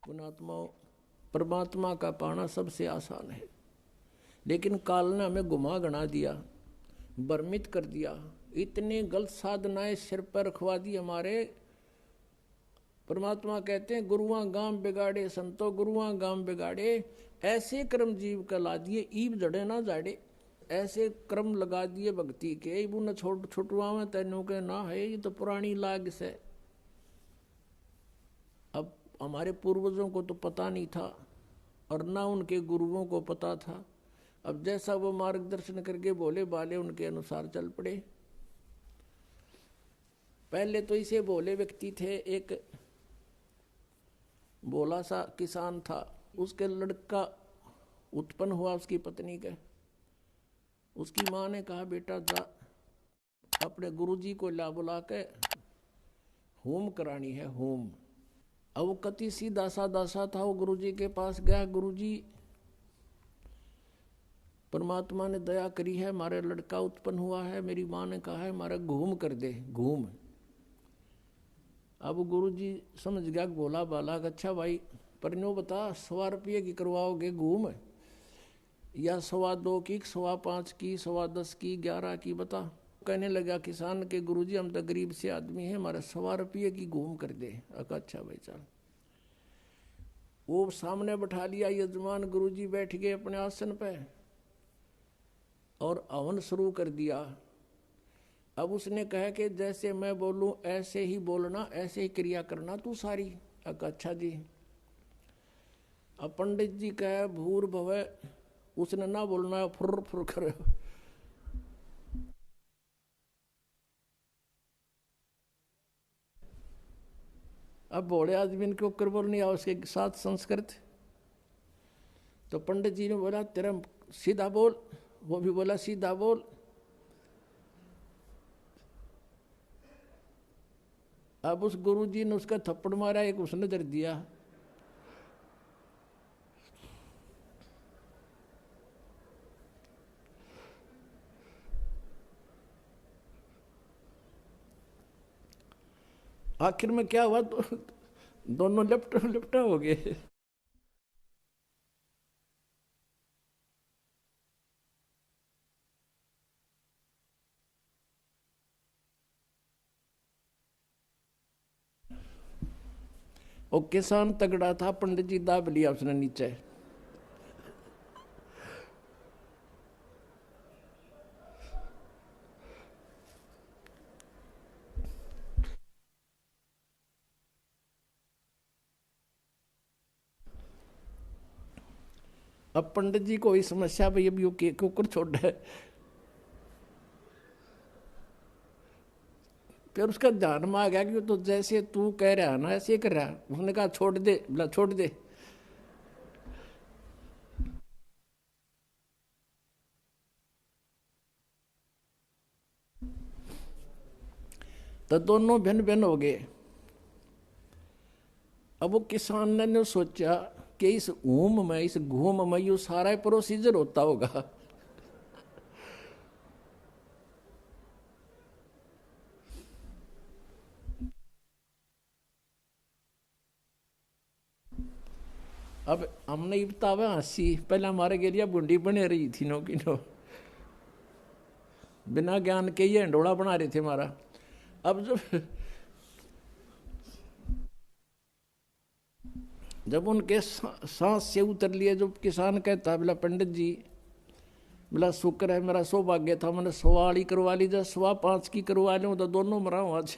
पुणात्मा परमात्मा का पाना सबसे आसान है, लेकिन काल ने हमें गुमा गना दिया, भ्रमित कर दिया। इतने गलत साधनाएं सिर पर रखवा दी हमारे। परमात्मा कहते हैं गुरुआ गांव बिगाड़े संतो गुरुआ गांव बिगाड़े। ऐसे कर्म जीव का ला दिए ईब जड़े ना जाड़े। ऐसे क्रम लगा दिए भक्ति के, वो न छुटवा में तेनों के ना है, ये तो पुरानी लाग से। अब हमारे पूर्वजों को तो पता नहीं था और ना उनके गुरुओं को पता था। अब जैसा वो मार्गदर्शन करके बोले बाले उनके अनुसार चल पड़े। पहले तो इसे भोले व्यक्ति थे। एक भोला सा किसान था, उसके लड़का उत्पन्न हुआ उसकी पत्नी का। उसकी माँ ने कहा बेटा जा अपने गुरुजी को ला बुला के होम करानी है, होम। अब वो कति सी दासा था, वो गुरुजी के पास गया। गुरुजी परमात्मा ने दया करी है, हमारे लड़का उत्पन्न हुआ है, मेरी माँ ने कहा है हमारा घूम कर दे, घूम। अब गुरुजी समझ गया बोला बाला अच्छा भाई पर नो बता 100 रुपये की करवाओगे घूम, या 2.25 की, 5.25 की, 10.25 की, 11 की, बता। कहने लगा किसान के गुरुजी हम तो गरीब से आदमी हैं, हमारा 100 रुपये की घूम कर दे। अच्छा भाई चल। वो सामने बैठा लिया यजमान, गुरुजी बैठ गए अपने आसन पे और हवन शुरू कर दिया। अब उसने कहा कि जैसे मैं बोलूं ऐसे ही बोलना, ऐसे ही क्रिया करना तू सारी। अच्छा जी। अब पंडित जी कहे भूर भवे, उसने ना बोलना फुर फुर करे। अब भोले आदमी को कर बोलनी आ उसके साथ संस्कृत। तो पंडित जी ने बोला तेरा सीधा बोल, वो भी बोला सीधा बोल। अब उस गुरुजी ने उसका थप्पड़ मारा, एक उसने दर दिया। आखिर में क्या हुआ तो दोनों लिपटा हो गए। और किसान तगड़ा था, पंडित जी दाब लिया उसने नीचे। अब पंडित जी को ही समस्या भाई अभी के कुकर छोड़ है। फिर उसका ध्यान में आ गया कि तो जैसे तू कह रहा है ना ऐसे ही कर रहा है। उसने कहा छोड़ दे, बोला छोड़ दे। तो दोनों भिन्न भिन्न हो गए। अब वो किसान ने सोचा कि इस ऊम में, इस घूम में यू सारा प्रोसीजर होता होगा। अब हमने बतावा हंसी, पहले हमारे गेलिया बुंडी बने रही थी नो की नो, बिना ज्ञान के ये हंडोड़ा बना रहे थे हमारा। अब जब उनके सांस से उतर लिए, जो किसान कहता है बोला पंडित जी, बोला शुक्र है मेरा सौभाग्य था, मैंने 100 करवा ली, जब 5.25 की करवा लूँ तो दोनों मरा आज।